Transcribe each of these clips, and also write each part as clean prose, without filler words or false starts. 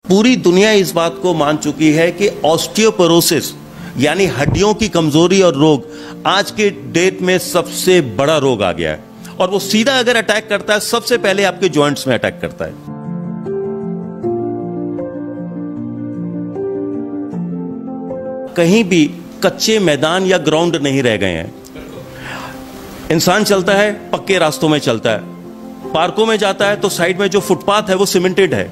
पूरी दुनिया इस बात को मान चुकी है कि ऑस्टियोपोरोसिस यानी हड्डियों की कमजोरी और रोग आज के डेट में सबसे बड़ा रोग आ गया है। और वो सीधा अगर अटैक करता है सबसे पहले आपके जॉइंट्स में अटैक करता है। कहीं भी कच्चे मैदान या ग्राउंड नहीं रह गए हैं। इंसान चलता है पक्के रास्तों में चलता है, पार्कों में जाता है तो साइड में जो फुटपाथ है वो सीमेंटेड है।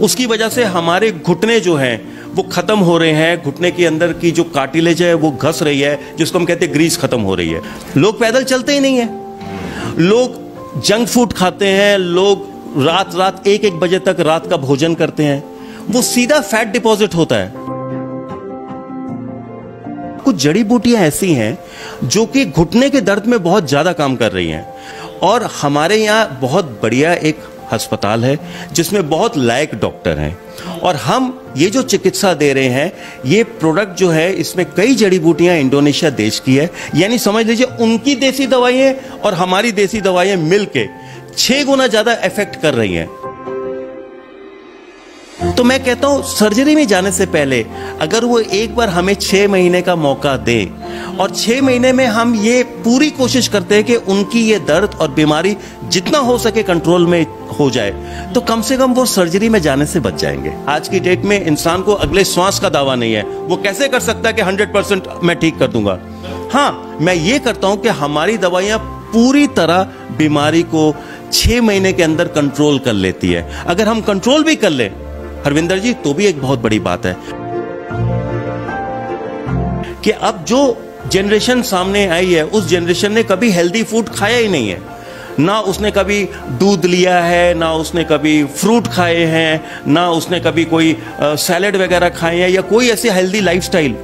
उसकी वजह से हमारे घुटने जो हैं वो खत्म हो रहे हैं। घुटने के अंदर की जो कार्टिलेज है वो घस रही है, जिसको हम कहते हैं ग्रीस खत्म हो रही है। लोग पैदल चलते ही नहीं है, लोग जंक फूड खाते हैं, लोग रात 1-1 बजे तक रात का भोजन करते हैं, वो सीधा फैट डिपॉजिट होता है। कुछ जड़ी बूटियां ऐसी हैं जो कि घुटने के दर्द में बहुत ज्यादा काम कर रही हैं। और हमारे यहाँ बहुत बढ़िया एक अस्पताल है जिसमें बहुत लायक डॉक्टर हैं, और हम ये जो चिकित्सा दे रहे हैं ये प्रोडक्ट जो है इसमें कई जड़ी बूटियां इंडोनेशिया देश की है। यानी समझ लीजिए उनकी देसी दवाइयां और हमारी देसी दवाइयां मिलके 6 गुना ज्यादा इफेक्ट कर रही हैं। तो मैं कहता हूं सर्जरी में जाने से पहले अगर वो एक बार हमें 6 महीने का मौका दे और 6 महीने में हम ये पूरी कोशिश करते हैं कि उनकी ये दर्द और बीमारी जितना हो सके कंट्रोल में हो जाए, तो कम से कम वो सर्जरी में जाने से बच जाएंगे। आज की डेट में इंसान को अगले श्वास का दावा नहीं है। वो कैसे कर सकता है कि 100% मैं ठीक कर दूंगा? हाँ, मैं ये करता हूं कि हमारी दवाइयां पूरी तरह बीमारी को 6 महीने के अंदर कंट्रोल कर लेती है। अगर हम कंट्रोल भी कर लें हरविंदर जी, तो भी एक बहुत बड़ी बात है कि अब जो जनरेशन सामने आई है उस जनरेशन ने कभी हेल्दी फूड खाया ही नहीं है। ना उसने कभी दूध लिया है, ना उसने कभी फ्रूट खाए हैं, ना उसने कभी कोई सैलेड वगैरह खाए हैं या कोई ऐसी हेल्दी लाइफस्टाइल।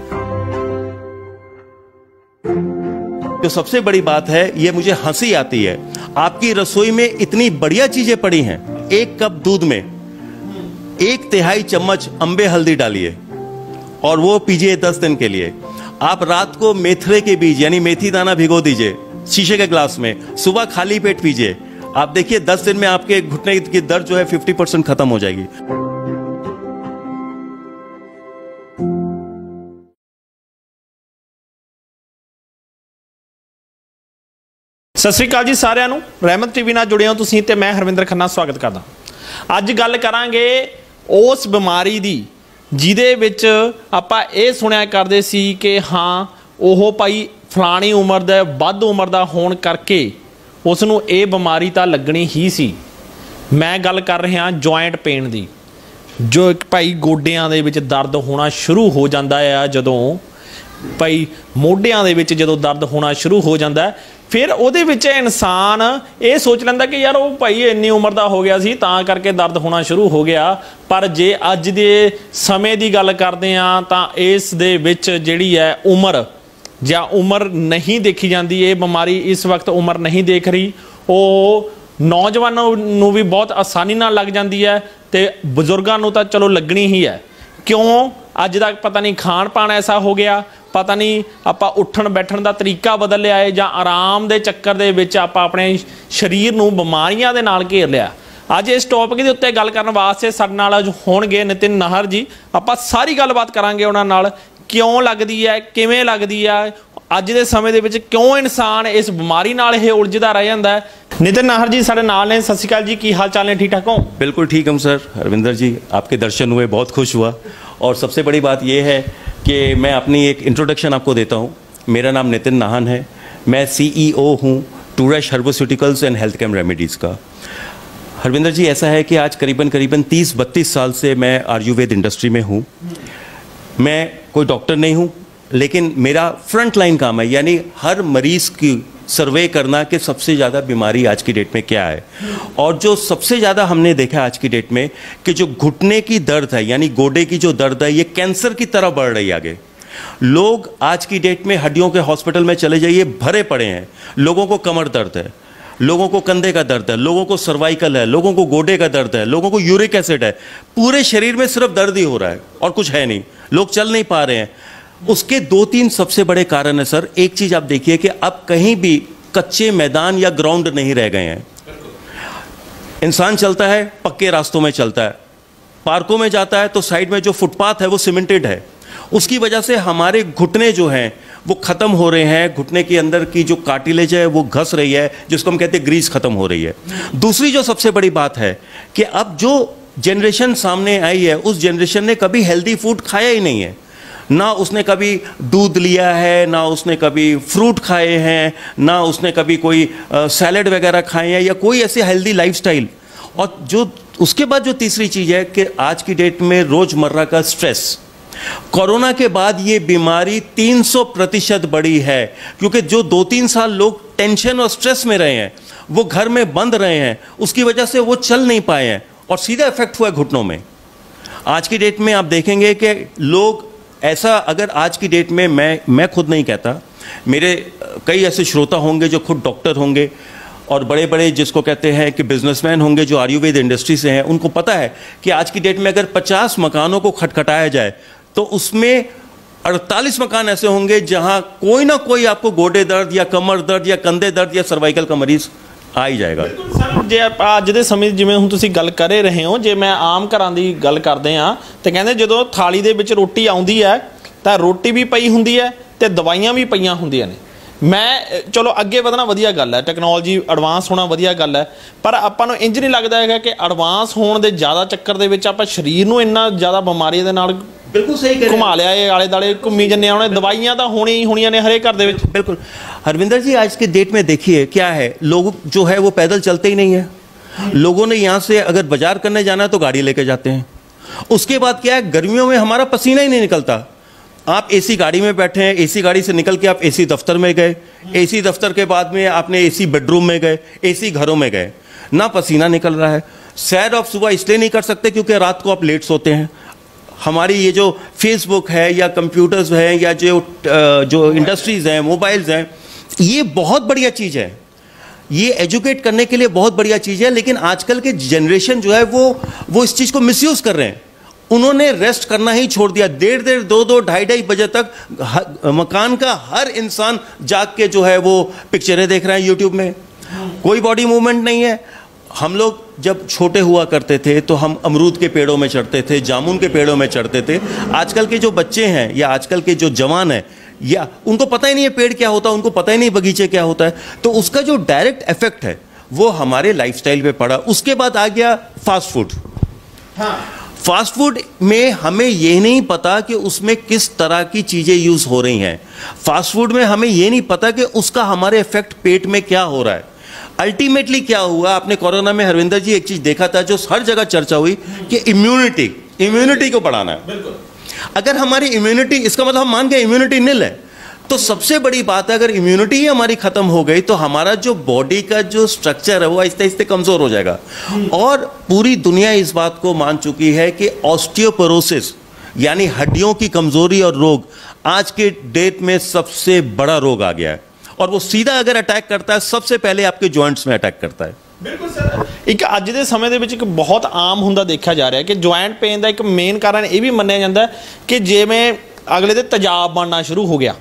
जो सबसे बड़ी बात है, ये मुझे हंसी आती है, आपकी रसोई में इतनी बढ़िया चीजें पड़ी हैं। 1 कप दूध में 1/3 चम्मच अंबे हल्दी डालिए और वो पीजिए 10 दिन के लिए। आप रात को मेथरे के बीज यानी मेथी दाना भिगो दीजिए शीशे के ग्लास में, सुबह खाली पेट पीजिए। आप देखिए 10 दिन में आपके घुटने की दर्द जो है 50% खत्म हो जाएगी। सत श्री अकाल जी सारिਆਂ ਨੂੰ। रहमत टीवी ਨਾਲ जुड़े हो तुसीं ते मैं हरविंदर खन्ना स्वागत करदा। ਅੱਜ ਗੱਲ ਕਰਾਂਗੇ ਉਸ ਬਿਮਾਰੀ ਦੀ ਜਿਹਦੇ ਵਿੱਚ ਆਪਾਂ ਇਹ ਸੁਣਿਆ ਕਰਦੇ ਸੀ ਕਿ ਹਾਂ ਉਹ ਭਾਈ ਫਲਾਣੀ ਉਮਰ ਦਾ ਵੱਧ ਉਮਰ ਦਾ ਹੋਣ ਕਰਕੇ ਉਸ ਨੂੰ ਇਹ ਬਿਮਾਰੀ ਤਾਂ ਲੱਗਣੀ ਹੀ ਸੀ। ਮੈਂ ਗੱਲ ਕਰ ਰਿਹਾ ਜੁਆਇੰਟ ਪੇਨ ਦੀ, ਜੋ ਇੱਕ ਭਾਈ ਗੋਡਿਆਂ ਦੇ ਵਿੱਚ ਦਰਦ ਹੋਣਾ ਸ਼ੁਰੂ ਹੋ ਜਾਂਦਾ ਆ। ਜਦੋਂ ਭਾਈ ਮੋਢਿਆਂ ਦੇ ਵਿੱਚ ਜਦੋਂ ਦਰਦ ਹੋਣਾ ਸ਼ੁਰੂ ਹੋ ਜਾਂਦਾ फिर ਉਹਦੇ ਵਿੱਚ इंसान ये सोच ਲੈਂਦਾ कि यार वो भाई इन्नी उम्र का हो गया सी तां करके दर्द होना शुरू हो गया। पर जे अज दे समय की गल करते हैं तो इस दे विच जिहड़ी है उम्र या उम्र नहीं देखी जाती। ये बीमारी इस वक्त उम्र नहीं देख रही, वो नौजवानों नूं भी बहुत आसानी नाल लग जाती है तो बजुर्गों नूं तां चलो लगनी ही है। क्यों? अज तक पता नहीं खान पान ऐसा हो गया, पता नहीं आपां उठण बैठण दा तरीका बदल लिया है, जां आराम दे चक्कर दे विच आपां अपने शरीर नूं बीमारियां दे नाल घेर लिया। अज इस टॉपिक के उत्ते गल करन वास्ते साडे नाल होणगे नितिन नाहर जी। आपां सारी गलबात करांगे उन्हां नाल, क्यों लगदी है, किवें लगदी है, अज दे समय दे विच क्यों इंसान इस बीमारी नाल इह उलझदा रह जांदा है। नितिन नाहर जी साडे नाल ने। सत श्री अकाल जी, की हाल चाल ने? ठीक ठाक हो? बिल्कुल ठीक हूँ सर। हरविंदर जी, आपके दर्शन हुए, बहुत खुश हुआ। और सबसे बड़ी बात यह है कि मैं अपनी एक इंट्रोडक्शन आपको देता हूँ। मेरा नाम नितिन नाहन है, मैं CEO हूँ टूरश हर्बोस्यूटिकल्स एंड हेल्थ केयर रेमेडीज़ का। हरविंदर जी, ऐसा है कि आज करीबन 30-32 साल से मैं आयुर्वेद इंडस्ट्री में हूँ। मैं कोई डॉक्टर नहीं हूँ, लेकिन मेरा फ्रंट लाइन काम है, यानी हर मरीज़ की सर्वे करना कि सबसे ज़्यादा बीमारी आज की डेट में क्या है। और जो सबसे ज़्यादा हमने देखा आज की डेट में कि जो घुटने की दर्द है यानी गोडे की जो दर्द है ये कैंसर की तरह बढ़ रही है आगे। लोग आज की डेट में हड्डियों के हॉस्पिटल में चले जाइए, भरे पड़े हैं। लोगों को कमर दर्द है, लोगों को कंधे का दर्द है, लोगों को सर्वाइकल है, लोगों को गोडे का दर्द है, लोगों को यूरिक एसिड है। पूरे शरीर में सिर्फ दर्द ही हो रहा है और कुछ है नहीं, लोग चल नहीं पा रहे हैं। उसके 2-3 सबसे बड़े कारण है सर। एक चीज आप देखिए कि अब कहीं भी कच्चे मैदान या ग्राउंड नहीं रह गए हैं। इंसान चलता है पक्के रास्तों में चलता है, पार्कों में जाता है तो साइड में जो फुटपाथ है वो सीमेंटेड है, उसकी वजह से हमारे घुटने जो हैं वो ख़त्म हो रहे हैं, घुटने के अंदर की जो कार्टिलेज है वो घस रही है, जिसको हम कहते हैं ग्रीस ख़त्म हो रही है। दूसरी जो सबसे बड़ी बात है कि अब जो जनरेशन सामने आई है उस जनरेशन ने कभी हेल्दी फूड खाया ही नहीं है, ना उसने कभी दूध लिया है, ना उसने कभी फ्रूट खाए हैं, ना उसने कभी कोई सैलड वगैरह खाए हैं या कोई ऐसे हेल्दी लाइफस्टाइल। और जो उसके बाद जो तीसरी चीज़ है कि आज की डेट में रोज़मर्रा का स्ट्रेस, कोरोना के बाद ये बीमारी 300% बढ़ी है, क्योंकि जो 2-3 साल लोग टेंशन और स्ट्रेस में रहे हैं, वो घर में बंद रहे हैं, उसकी वजह से वो चल नहीं पाए हैं और सीधा इफेक्ट हुआ है घुटनों में। आज की डेट में आप देखेंगे कि लोग ऐसा, अगर आज की डेट में मैं खुद नहीं कहता, मेरे कई ऐसे श्रोता होंगे जो खुद डॉक्टर होंगे और बड़े बड़े जिसको कहते हैं कि बिजनेसमैन होंगे जो आयुर्वेद इंडस्ट्री से हैं, उनको पता है कि आज की डेट में अगर 50 मकानों को खटखटाया जाए तो उसमें 48 मकान ऐसे होंगे जहां कोई ना कोई आपको गोडे दर्द या कमर दर्द या कंधे दर्द या सर्वाइकल का मरीज आ ही जाएगा। सर जे ਆਪਾਂ ਅੱਜ ਦੇ ਸਮੇਂ ਜਿਵੇਂ ਹੁਣ ਤੁਸੀਂ ਗੱਲ ਕਰ ਰਹੇ ਹੋ, ਜੇ ਮੈਂ ਆਮ ਘਰਾਂ ਦੀ ਗੱਲ ਕਰਦੇ ਆ ਤੇ ਕਹਿੰਦੇ ਜਦੋਂ ਥਾਲੀ ਦੇ ਵਿੱਚ ਰੋਟੀ ਆਉਂਦੀ ਹੈ ਤਾਂ ਰੋਟੀ ਵੀ ਪਈ ਹੁੰਦੀ ਹੈ ਤੇ ਦਵਾਈਆਂ ਵੀ ਪਈਆਂ ਹੁੰਦੀਆਂ ਨੇ। ਮੈਂ ਚਲੋ ਅੱਗੇ ਵਧਣਾ ਵਧੀਆ ਗੱਲ ਹੈ, ਟੈਕਨੋਲੋਜੀ ਐਡਵਾਂਸ ਹੋਣਾ ਵਧੀਆ ਗੱਲ ਹੈ, ਪਰ ਆਪਾਂ ਨੂੰ ਇੰਜ ਨਹੀਂ ਲੱਗਦਾ ਹੈਗਾ ਕਿ ਐਡਵਾਂਸ ਹੋਣ ਦੇ ਜ਼ਿਆਦਾ ਚੱਕਰ ਦੇ ਵਿੱਚ ਆਪਾਂ ਸਰੀਰ ਨੂੰ ਇੰਨਾ ਜ਼ਿਆਦਾ ਬਿਮਾਰੀਆਂ ਦੇ ਨਾਲ बिल्कुल सही कह रहे हैं। घुमा लिया ये आले दाले घूमी जन्ने आने दवाइयां तो होनी ही होनी ने हर एक घर दे विच। बिल्कुल हरविंदर जी, आज के डेट में देखिए क्या है, लोग जो है वो पैदल चलते ही नहीं है। लोगों ने यहाँ से अगर बाजार करने जाना है तो गाड़ी लेके जाते हैं। उसके बाद क्या है, गर्मियों में हमारा पसीना ही नहीं निकलता। आप एसी गाड़ी में बैठे हैं, एसी गाड़ी से निकल के आप एसी दफ्तर में गए, एसी दफ्तर के बाद में आपने एसी बेडरूम में गए, एसी घरों में गए, ना पसीना निकल रहा है। सैर आप सुबह इसलिए नहीं कर सकते क्योंकि रात को आप लेट सोते हैं। हमारी ये जो फेसबुक है या कंप्यूटर्स हैं या जो इंडस्ट्रीज़ हैं, मोबाइल्स हैं, ये बहुत बढ़िया चीज़ है, ये एजुकेट करने के लिए बहुत बढ़िया चीज़ है। लेकिन आजकल के जनरेशन जो है वो इस चीज़ को मिसयूज़ कर रहे हैं। उन्होंने रेस्ट करना ही छोड़ दिया। 1:30, 2-2, 2:30 बजे तक मकान का हर इंसान जाग के जो है वो पिक्चरें देख रहा है यूट्यूब में। कोई बॉडी मूवमेंट नहीं है। हम लोग जब छोटे हुआ करते थे तो हम अमरूद के पेड़ों में चढ़ते थे, जामुन के पेड़ों में चढ़ते थे। आजकल के जो बच्चे हैं या आजकल के जो जवान हैं, या उनको पता ही नहीं है पेड़ क्या होता है, उनको पता ही नहीं बगीचे क्या होता है। तो उसका जो डायरेक्ट इफेक्ट है वो हमारे लाइफस्टाइल पे पड़ा। उसके बाद आ गया फास्ट फूड। हाँ, फास्ट फूड में हमें ये नहीं पता कि उसमें किस तरह की चीज़ें यूज़ हो रही हैं। फास्ट फूड में हमें ये नहीं पता कि उसका हमारे इफेक्ट पेट में क्या हो रहा है। अल्टीमेटली क्या हुआ, आपने कोरोना में हरविंदर जी एक चीज देखा था जो हर जगह चर्चा हुई कि इम्यूनिटी को बढ़ाना है। बिल्कुल। अगर हमारी इम्यूनिटी, इसका मतलब हम मान के इम्यूनिटी निल है, तो सबसे बड़ी बात है अगर इम्यूनिटी ही हमारी खत्म हो गई तो हमारा जो बॉडी का जो स्ट्रक्चर है वो आहिस्ते आहिस्ते कमजोर हो जाएगा। और पूरी दुनिया इस बात को मान चुकी है कि ऑस्टियोपोरोसिस यानी हड्डियों की कमजोरी और रोग आज के डेट में सबसे बड़ा रोग आ गया है। और वो सीधा अगर अटैक करता है सबसे पहले आपके जॉइंट्स में अटैक करता है। बिल्कुल सर, एक ਅੱਜ ਦੇ ਸਮੇਂ ਦੇ ਵਿੱਚ ਇੱਕ ਬਹੁਤ ਆਮ ਹੁੰਦਾ ਦੇਖਿਆ ਜਾ ਰਿਹਾ ਕਿ ਜੁਆਇੰਟ ਪੇਨ ਦਾ ਇੱਕ ਮੇਨ ਕਾਰਨ ਇਹ ਵੀ ਮੰਨਿਆ ਜਾਂਦਾ ਕਿ ਜਿਵੇਂ ਅਗਲੇ ਦੇ ਤੇਜ਼ਾਬ ਬਣਨਾ ਸ਼ੁਰੂ ਹੋ ਗਿਆ,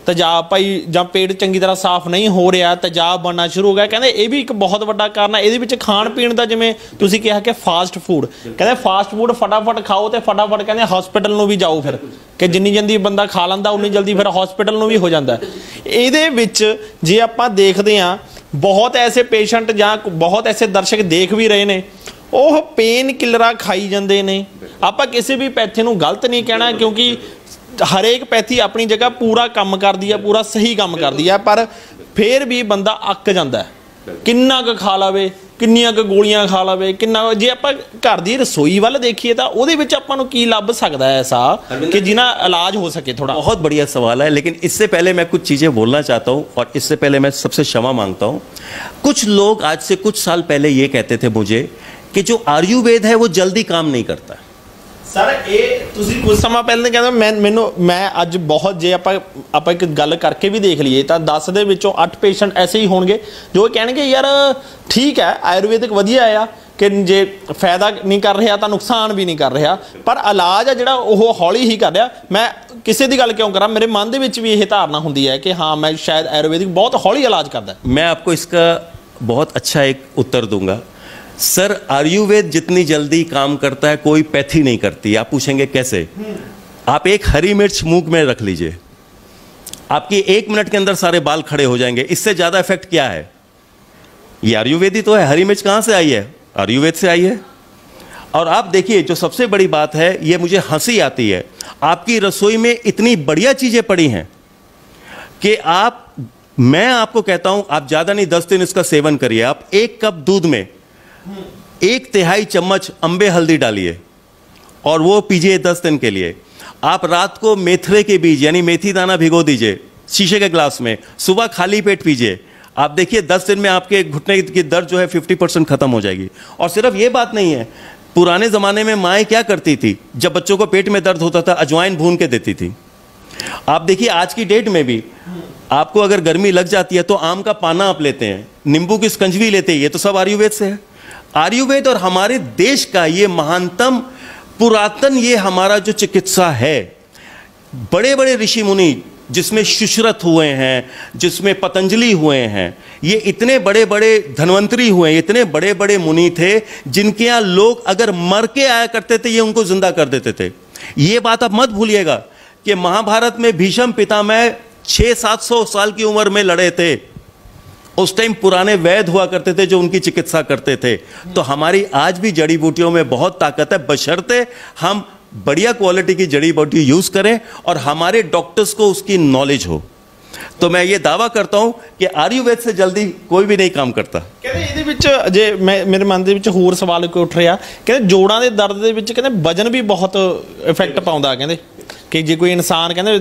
ਤੇਜ਼ਾਬ ਭਾਈ ਜਾਂ ਪੇਟ ਚੰਗੀ ਤਰ੍ਹਾਂ ਸਾਫ਼ ਨਹੀਂ ਹੋ ਰਿਹਾ, ਤੇਜ਼ਾਬ ਬਣਨਾ ਸ਼ੁਰੂ ਹੋ ਗਿਆ। ਕਹਿੰਦੇ ਇਹ ਵੀ ਇੱਕ ਬਹੁਤ ਵੱਡਾ ਕਾਰਨ ਹੈ। ਇਹਦੇ ਵਿੱਚ ਖਾਣ ਪੀਣ ਦਾ, ਜਿਵੇਂ ਤੁਸੀਂ ਕਿਹਾ ਕਿ ਫਾਸਟ ਫੂਡ, ਕਹਿੰਦੇ ਫਾਸਟ ਫੂਡ ਫਟਾਫਟ ਖਾਓ ਤੇ ਫਟਾਫਟ ਕਹਿੰਦੇ ਹਸਪੀਟਲ ਨੂੰ ਵੀ ਜਾਓ, ਫਿਰ ਕਿ ਜਿੰਨੀ ਜਲਦੀ ਬੰਦਾ ਖਾ ਲੈਂਦਾ ਉਨੀ ਜਲਦੀ ਫਿਰ ਹਸਪੀਟਲ ਨੂੰ ਵੀ ਹੋ ਜਾਂਦਾ। ਇਹਦੇ ਵਿੱਚ ਜੇ ਆਪਾਂ ਦੇਖਦੇ ਹਾਂ ਬਹੁਤ ਐਸੇ ਪੇਸ਼ੈਂਟ ਜਾਂ ਬਹੁਤ ਐਸੇ ਦਰਸ਼ਕ ਦੇਖ ਵੀ ਰਹੇ ਨੇ, ਉਹ ਪੇਨ ਕਿਲਰਾਂ ਖਾਈ ਜਾਂਦੇ ਨੇ। ਆਪਾਂ ਕਿਸੇ ਵੀ ਪੈਥੇ ਨੂੰ ਗਲਤ ਨਹੀਂ ਕਹਿਣਾ ਕਿਉਂਕਿ ਹਰੇਕ ਪੈਥੀ ਆਪਣੀ ਜਗ੍ਹਾ ਪੂਰਾ ਕੰਮ ਕਰਦੀ ਹੈ, ਪੂਰਾ ਸਹੀ ਕੰਮ ਕਰਦੀ ਹੈ, ਪਰ ਫਿਰ ਵੀ ਬੰਦਾ ਅੱਕ ਜਾਂਦਾ ਹੈ। ਕਿੰਨਾ ਕੁ ਖਾ ਲਵੇ, ਕਿੰਨੀਆਂ ਕੁ ਗੋਲੀਆਂ ਖਾ ਲਵੇ, ਕਿੰਨਾ ਜੇ ਆਪਾਂ ਘਰ ਦੀ ਰਸੋਈ ਵੱਲ ਦੇਖੀਏ ਤਾਂ ਉਹਦੇ ਵਿੱਚ ਆਪਾਂ ਨੂੰ ਕੀ ਲੱਭ ਸਕਦਾ है ऐसा कि जिना इलाज हो सके। थोड़ा बहुत बढ़िया सवाल है, लेकिन इससे पहले मैं कुछ चीज़ें बोलना चाहता हूँ और इससे पहले मैं सबसे क्षमा मांगता हूँ। कुछ लोग आज से कुछ साल पहले ये कहते थे मुझे कि जो आयुर्वेद है वो जल्दी काम नहीं करता। सर ये ਤੁਸੀਂ ਕੁਝ ਸਮਾਂ ਪਹਿਲਾਂ ਕਹਿੰਦੇ ਮੈਂ ਅੱਜ ਬਹੁਤ ਜੇ ਆਪਾਂ ਇੱਕ ਗੱਲ ਕਰਕੇ ਵੀ ਦੇਖ ਲਈਏ ਤਾਂ 10 ਦੇ ਵਿੱਚੋਂ 8 ਪੇਸ਼ੈਂਟ ਐਸੇ ਹੀ ਹੋਣਗੇ ਜੋ ਕਹਿਣਗੇ ਯਾਰ ਠੀਕ ਹੈ ਆਯੁਰਵੈਦਿਕ ਵਧੀਆ ਆ ਕਿ ਜੇ ਫਾਇਦਾ ਨਹੀਂ ਕਰ ਰਿਹਾ ਤਾਂ ਨੁਕਸਾਨ ਵੀ ਨਹੀਂ ਕਰ ਰਿਹਾ, ਪਰ ਇਲਾਜ ਆ ਜਿਹੜਾ ਉਹ ਹੌਲੀ ਹੀ ਕਰ ਰਿਹਾ। ਮੈਂ ਕਿਸੇ ਦੀ ਗੱਲ ਕਿਉਂ ਕਰਾਂ, ਮੇਰੇ ਮਨ ਦੇ ਵਿੱਚ ਵੀ ਇਹ ਧਾਰਨਾ ਹੁੰਦੀ ਹੈ ਕਿ ਹਾਂ मैं शायद आयुर्वेदिक बहुत हौली इलाज करता है। मैं आपको इसका बहुत अच्छा एक उत्तर दूंगा। सर आयुर्वेद जितनी जल्दी काम करता है कोई पैथी नहीं करती। आप पूछेंगे कैसे? आप एक हरी मिर्च मुंह में रख लीजिए, आपकी 1 मिनट के अंदर सारे बाल खड़े हो जाएंगे। इससे ज्यादा इफेक्ट क्या है? ये आयुर्वेद ही तो है। हरी मिर्च कहां से आई है? आयुर्वेद से आई है। और आप देखिए, जो सबसे बड़ी बात है, ये मुझे हंसी आती है, आपकी रसोई में इतनी बढ़िया चीजें पड़ी हैं कि मैं आपको कहता हूं, आप ज्यादा नहीं 10 दिन इसका सेवन करिए। आप 1 कप दूध में 1/3 चम्मच अंबे हल्दी डालिए और वो पीजिए 10 दिन के लिए। आप रात को मेथरे के बीज यानी मेथी दाना भिगो दीजिए शीशे के ग्लास में, सुबह खाली पेट पीजिए। आप देखिए 10 दिन में आपके घुटने की दर्द जो है 50% खत्म हो जाएगी। और सिर्फ ये बात नहीं है, पुराने जमाने में माएँ क्या करती थी, जब बच्चों को पेट में दर्द होता था अजवाइन भून के देती थी। आप देखिए आज की डेट में भी आपको अगर गर्मी लग जाती है तो आम का पाना आप लेते हैं, नींबू की स्कंजवी लेते हैं, ये तो सब आयुर्वेद से है। आयुर्वेद और हमारे देश का ये महानतम पुरातन ये हमारा जो चिकित्सा है, बड़े बड़े ऋषि मुनि जिसमें सुश्रुत हुए हैं, जिसमें पतंजलि हुए हैं, ये इतने बड़े बड़े धन्वंतरी हुए, इतने बड़े बड़े मुनि थे जिनके यहाँ लोग अगर मर के आया करते थे ये उनको जिंदा कर देते थे। ये बात आप मत भूलिएगा कि महाभारत में भीष्म पितामह 600-700 साल की उम्र में लड़े थे। उस टाइम पुराने वैद्य हुआ करते थे जो उनकी चिकित्सा करते थे। तो हमारी आज भी जड़ी बूटियों में बहुत ताकत है, बशर्ते हम बढ़िया क्वालिटी की जड़ी बूटी यूज करें और हमारे डॉक्टर्स को उसकी नॉलेज हो। तो मैं ये दावा करता हूं कि आयुर्वेद से जल्दी कोई भी नहीं काम करता। ਕਹਿੰਦੇ ਇਹਦੇ ਵਿੱਚ ਜੇ ਮੇਰੇ ਮਨ ਦੇ ਵਿੱਚ ਹੋਰ ਸਵਾਲ ਕੋਈ ਉੱਠ ਰਿਹਾ, ਕਹਿੰਦੇ ਜੋੜਾਂ ਦੇ ਦਰਦ ਦੇ ਵਿੱਚ ਕਹਿੰਦੇ ਵਜਨ ਵੀ ਬਹੁਤ ਇਫੈਕਟ ਪਾਉਂਦਾ। ਕਹਿੰਦੇ ਕਿ ਜੇ ਕੋਈ ਇਨਸਾਨ ਕਹਿੰਦੇ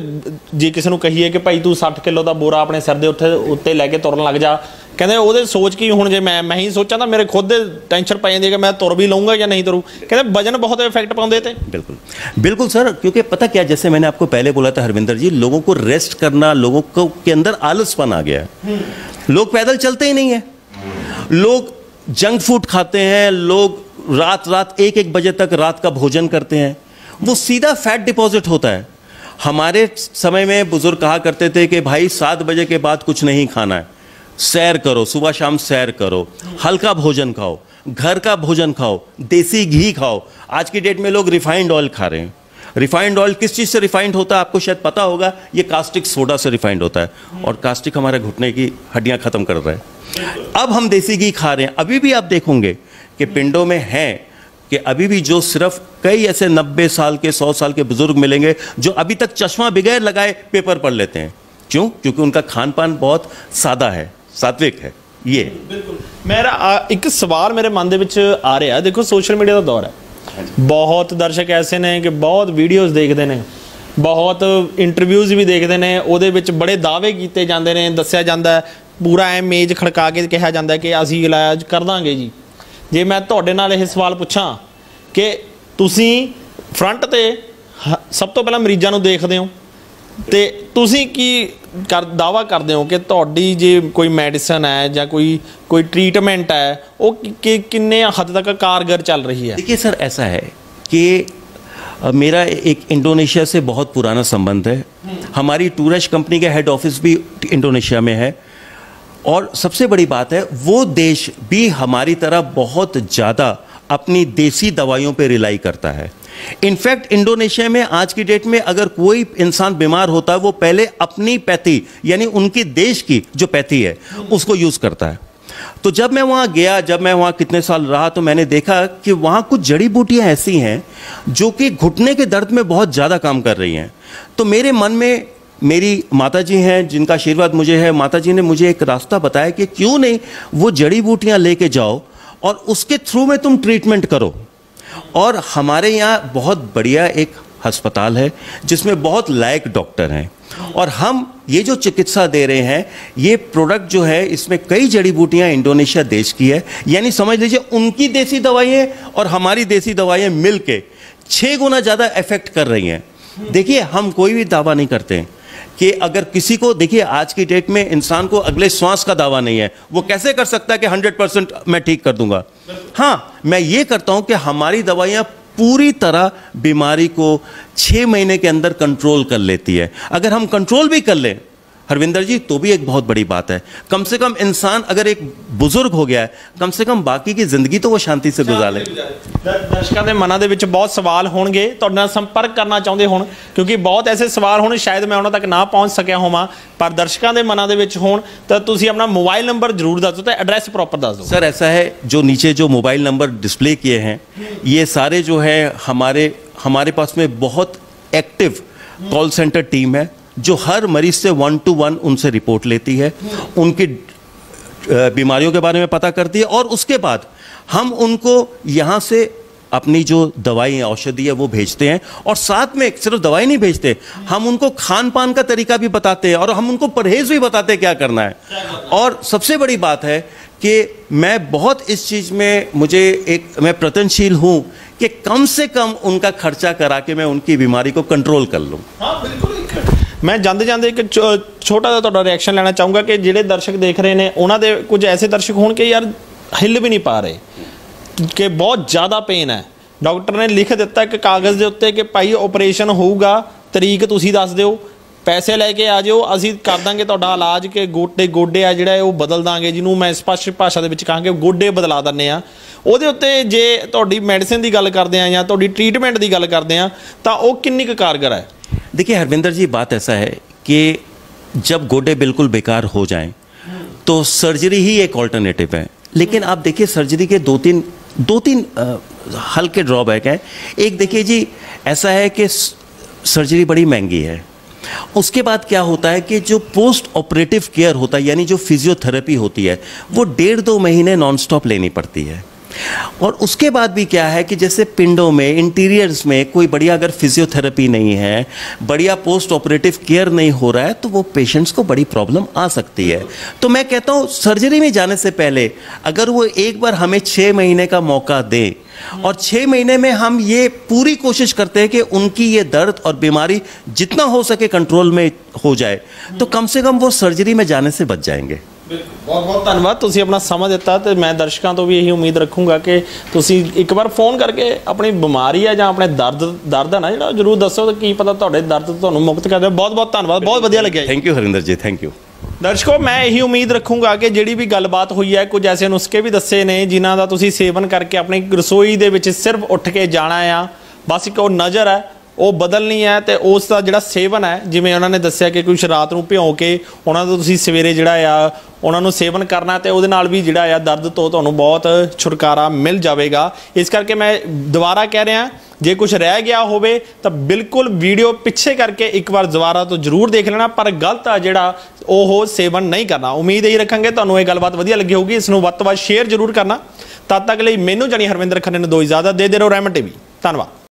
ਜੇ ਕਿਸੇ ਨੂੰ ਕਹੀਏ ਕਿ ਭਾਈ ਤੂੰ 60 ਕਿਲੋ ਦਾ ਬੋਰਾ ਆਪਣੇ ਸਿਰ ਦੇ ਉੱਤੇ ਲੈ ਕੇ ਤੁਰਨ ਲੱਗ ਜਾ, ਕਹਿੰਦੇ ਉਹਦੇ ਸੋਚ ਕੀ ਹੁਣ ਜੇ ਮੈਂ ਹੀ ਸੋਚਾਂ ਤਾਂ ਮੇਰੇ ਖੁਦ ਦੇ ਟੈਨਸ਼ਨ ਪੈ ਜਾਂਦੀ है कि मैं तुर भी लूंगा या नहीं तुरूं। कहते वजन बहुत इफेक्ट पाਉਂਦੇ थे। बिल्कुल बिल्कुल सर, क्योंकि पता क्या, जैसे मैंने आपको पहले बोला था हरविंदर जी, लोगों को रेस्ट करना, लोगों को के अंदर आलसपन आ गया है। लोग पैदल चलते ही नहीं है, लोग जंक फूड खाते हैं, लोग रात 1-1 बजे तक रात का भोजन करते हैं, वो सीधा फैट डिपॉजिट होता है। हमारे समय में बुजुर्ग कहा करते थे कि भाई 7 बजे के बाद कुछ नहीं खाना है, सैर करो, सुबह शाम सैर करो, हल्का भोजन खाओ, घर का भोजन खाओ, देसी घी खाओ। आज की डेट में लोग रिफाइंड ऑयल खा रहे हैं। रिफाइंड ऑयल किस चीज़ से रिफाइंड होता है आपको शायद पता होगा, ये कास्टिक सोडा से रिफाइंड होता है, और कास्टिक हमारे घुटने की हड्डियां खत्म कर रहा है। अब हम देसी घी खा रहे हैं। अभी भी आप देखोगे कि पिंडों में है कि अभी भी जो सिर्फ कई ऐसे 90 साल के 100 साल के बुजुर्ग मिलेंगे जो अभी तक चश्मा बगैर लगाए पेपर पढ़ लेते हैं। क्यों? क्योंकि उनका खान पान बहुत सादा है, सात्विक है। ये बिल्कुल मेरा एक सवाल मेरे मन ਦੇ ਵਿੱਚ ਆ ਰਿਹਾ। देखो सोशल मीडिया ਦਾ ਦੌਰ ਹੈ, बहुत दर्शक ऐसे ने कि बहुत वीडियोज़ देखते हैं, बहुत इंटरव्यूज़ भी देखते हैं, ਉਹਦੇ ਵਿੱਚ बड़े दावे ਕੀਤੇ ਜਾਂਦੇ ਨੇ, ਦੱਸਿਆ ਜਾਂਦਾ पूरा ਐ ਮੇਜ਼ ਖੜਕਾ ਕੇ ਕਿਹਾ ਜਾਂਦਾ ਕਿ ਅਸੀਂ ਇਲਾਜ ਕਰ ਦਾਂਗੇ ਜੀ। ਜੇ ਮੈਂ ਤੁਹਾਡੇ ਨਾਲ ਇਹ ਸਵਾਲ ਪੁੱਛਾਂ ਕਿ ਤੁਸੀਂ ਫਰੰਟ ਤੇ ਸਭ ਤੋਂ ਪਹਿਲਾਂ ਮਰੀਜ਼ਾਂ ਨੂੰ ਦੇਖਦੇ ਹੋ ਤੇ ਤੁਸੀਂ ਕੀ दावा करते हो कि ਤੁਹਾਡੀ ਜੇ कोई मेडिसिन है ਜਾਂ कोई ट्रीटमेंट है वो किन्ने हद तक कारगर चल रही है? देखिए सर, ऐसा है कि मेरा एक इंडोनेशिया से बहुत पुराना संबंध है। हमारी टूरिस्ट कंपनी का हेड ऑफिस भी इंडोनेशिया में है, और सबसे बड़ी बात है वो देश भी हमारी तरह बहुत ज़्यादा अपनी देसी दवाइयों पे रिलाई करता है। इनफैक्ट इंडोनेशिया में आज की डेट में अगर कोई इंसान बीमार होता है वो पहले अपनी पैथी यानी उनकी देश की जो पैथी है उसको यूज़ करता है। तो जब मैं वहाँ गया, जब मैं वहाँ कितने साल रहा, तो मैंने देखा कि वहाँ कुछ जड़ी बूटियाँ ऐसी हैं जो कि घुटने के दर्द में बहुत ज़्यादा काम कर रही हैं। तो मेरे मन में मेरी माताजी हैं जिनका आशीर्वाद मुझे है, माताजी ने मुझे एक रास्ता बताया कि क्यों नहीं वो जड़ी बूटियाँ लेके जाओ और उसके थ्रू में तुम ट्रीटमेंट करो। और हमारे यहाँ बहुत बढ़िया एक अस्पताल है जिसमें बहुत लायक डॉक्टर हैं, और हम ये जो चिकित्सा दे रहे हैं ये प्रोडक्ट जो है इसमें कई जड़ी बूटियाँ इंडोनेशिया देश की है, यानी समझ लीजिए उनकी देसी दवाइयाँ और हमारी देसी दवाइयाँ मिल के 6 गुना ज़्यादा इफेक्ट कर रही हैं। देखिए हम कोई भी दावा नहीं करते हैं कि अगर किसी को, देखिए आज की डेट में इंसान को अगले श्वास का दावा नहीं है, वो कैसे कर सकता है कि 100% मैं ठीक कर दूंगा। हाँ, मैं ये करता हूं कि हमारी दवाइयाँ पूरी तरह बीमारी को 6 महीने के अंदर कंट्रोल कर लेती है। अगर हम कंट्रोल भी कर लें हरविंदर जी, तो भी एक बहुत बड़ी बात है। कम से कम इंसान अगर एक बुजुर्ग हो गया है, कम से कम बाकी की जिंदगी तो वो शांति से गुजारे। दर्शकों के मਨਾਂ ਦੇ ਵਿੱਚ ਬਹੁਤ ਸਵਾਲ ਹੋਣਗੇ, ਤੁਹਾਡੇ ਨਾਲ ਸੰਪਰਕ ਕਰਨਾ ਚਾਹੁੰਦੇ ਹੋਣ, ਕਿਉਂਕਿ ਬਹੁਤ ਐਸੇ ਸਵਾਲ ਹੋਣ ਸ਼ਾਇਦ ਮੈਂ ਉਹਨਾਂ ਤੱਕ ਨਾ ਪਹੁੰਚ ਸਕਿਆ ਹੋਵਾਂ, ਪਰ ਦਰਸ਼ਕਾਂ ਦੇ ਮਨਾਂ ਦੇ ਵਿੱਚ ਹੋਣ ਤਾਂ ਤੁਸੀਂ ਆਪਣਾ मोबाइल नंबर जरूर दस दो, एड्रेस प्रॉपर दस दो। सर ऐसा है, जो नीचे जो मोबाइल नंबर डिस्प्ले किए हैं, ये सारे जो है हमारे पास में बहुत एक्टिव कॉल सेंटर टीम है, जो हर मरीज से 1-to-1 उनसे रिपोर्ट लेती है, उनकी बीमारियों के बारे में पता करती है, और उसके बाद हम उनको यहाँ से अपनी जो दवाई औषधि है वो भेजते हैं, और साथ में सिर्फ दवाई नहीं भेजते, हम उनको खान पान का तरीका भी बताते हैं, और हम उनको परहेज भी बताते हैं क्या करना है। और सबसे बड़ी बात है कि मैं बहुत इस चीज़ में मैं प्रयत्नशील हूँ कि कम से कम उनका खर्चा करा के मैं उनकी बीमारी को कंट्रोल कर लूँ। हाँ बिल्कुल। मैं ਜਾਂਦੇ ਜਾਂਦੇ ਇੱਕ ਛੋਟਾ ਜਿਹਾ ਤੁਹਾਡਾ ਰਿਐਕਸ਼ਨ ਲੈਣਾ ਚਾਹੂੰਗਾ ਕਿ ਜਿਹੜੇ ਦਰਸ਼ਕ ਦੇਖ ਰਹੇ ਨੇ ਉਹਨਾਂ ਦੇ ਕੁਝ ਐਸੇ ਦਰਸ਼ਕ ਹੋਣ ਕਿ ਯਾਰ ਹਿੱਲ ਵੀ ਨਹੀਂ ਪਾ ਰਹੇ, ਕਿ ਬਹੁਤ ਜ਼ਿਆਦਾ ਪੇਨ ਹੈ, ਡਾਕਟਰ ਨੇ ਲਿਖ ਦਿੱਤਾ ਇੱਕ ਕਾਗਜ਼ ਦੇ ਉੱਤੇ ਕਿ ਭਾਈ ਆਪਰੇਸ਼ਨ ਹੋਊਗਾ, ਤਰੀਕ ਤੁਸੀਂ ਦੱਸ ਦਿਓ, ਪੈਸੇ ਲੈ ਕੇ ਆ ਜਾਓ, ਅਸੀਂ ਕਰ ਦਾਂਗੇ ਤੁਹਾਡਾ ਇਲਾਜ, ਕਿ ਗੋਡੇ ਆ ਜਿਹੜਾ ਉਹ ਬਦਲ ਦਾਂਗੇ, ਜਿਹਨੂੰ ਮੈਂ ਸਪਸ਼ਟ ਭਾਸ਼ਾ ਦੇ ਵਿੱਚ ਕਹਾਂਗੇ ਗੋਡੇ ਬਦਲਾ ਦਿੰਦੇ ਆ। ਉਹਦੇ ਉੱਤੇ ਜੇ ਤੁਹਾਡੀ ਮੈਡੀਸਿਨ ਦੀ ਗੱਲ ਕਰਦੇ ਆ ਜਾਂ ਤੁਹਾਡੀ ਟ੍ਰੀਟਮੈਂਟ ਦੀ ਗੱਲ ਕਰਦੇ ਆ ਤਾਂ ਉਹ ਕਿੰਨੀ ਕੁ कारगर है? देखिए हरविंदर जी, बात ऐसा है कि जब गोडे बिल्कुल बेकार हो जाएं तो सर्जरी ही एक ऑल्टरनेटिव है। लेकिन आप देखिए सर्जरी के दो तीन हल्के ड्रॉबैक हैं। एक देखिए जी, ऐसा है कि सर्जरी बड़ी महंगी है। उसके बाद क्या होता है कि जो पोस्ट ऑपरेटिव केयर होता है, यानी जो फिजियोथेरेपी होती है, वो 1.5-2 महीने नॉन स्टॉप लेनी पड़ती है। और उसके बाद भी क्या है कि जैसे पिंडों में, इंटीरियर्स में कोई बढ़िया अगर फिजियोथेरेपी नहीं है, बढ़िया पोस्ट ऑपरेटिव केयर नहीं हो रहा है, तो वो पेशेंट्स को बड़ी प्रॉब्लम आ सकती है। तो मैं कहता हूँ सर्जरी में जाने से पहले अगर वो एक बार हमें 6 महीने का मौका दें, और 6 महीने में हम ये पूरी कोशिश करते हैं कि उनकी ये दर्द और बीमारी जितना हो सके कंट्रोल में हो जाए, तो कम से कम वो सर्जरी में जाने से बच जाएंगे। बहुत बहुत धन्यवाद, तुसी अपना समय दिता। तो मैं दर्शकों तो भी यही उम्मीद रखूँगा कि तुसी एक बार फोन करके अपनी बीमारी है या अपने दर्द है ना जो जरूर दसो, तो की पता तुहाडे दर्द तो तुहानूं मुक्त कर दे। बहुत बहुत धन्यवाद, बहुत वधिया लग्या। Thank you Harinder ji, thank you. दर्शकों मैं यही उम्मीद रखूँगा कि जिहड़ी भी गलबात हुई है, कुछ ऐसे नुस्खे भी दसे ने जिन्हां दा तुसी सेवन करके अपनी रसोई दे विच सिर्फ उठ के जाना आ, बस एक नज़र है वो बदलनी है, तो उसका जिहड़ा सेवन है, जिवें उन्होंने दस्सिया कि कुछ रात नूं भिओ के उन्हां दा तुसीं सवेरे जिहड़ा आ उन्होंने सेवन करना, तो उहदे नाल भी जिहड़ा आ दर्द तो तुहानूं बहुत छुटकारा मिल जाएगा। इस करके मैं दोबारा कह रहा, जे कुछ रह गया होवे तो बिल्कुल वीडियो पिछे करके एक बार दोबारा तो जरूर देख लेना, पर गलत आ जिहड़ा ओह सेवन नहीं करना। उम्मीद यही रखांगे तुहानूं ये गलबात वधिया लगी होगी। इसनूं वध तो वध शेयर जरूर करना। तद तक लई मैनूं जानी हरविंदर खन्ने नूं दो इजाजत दे रहो। रहमत टीवी, धन्यवाद।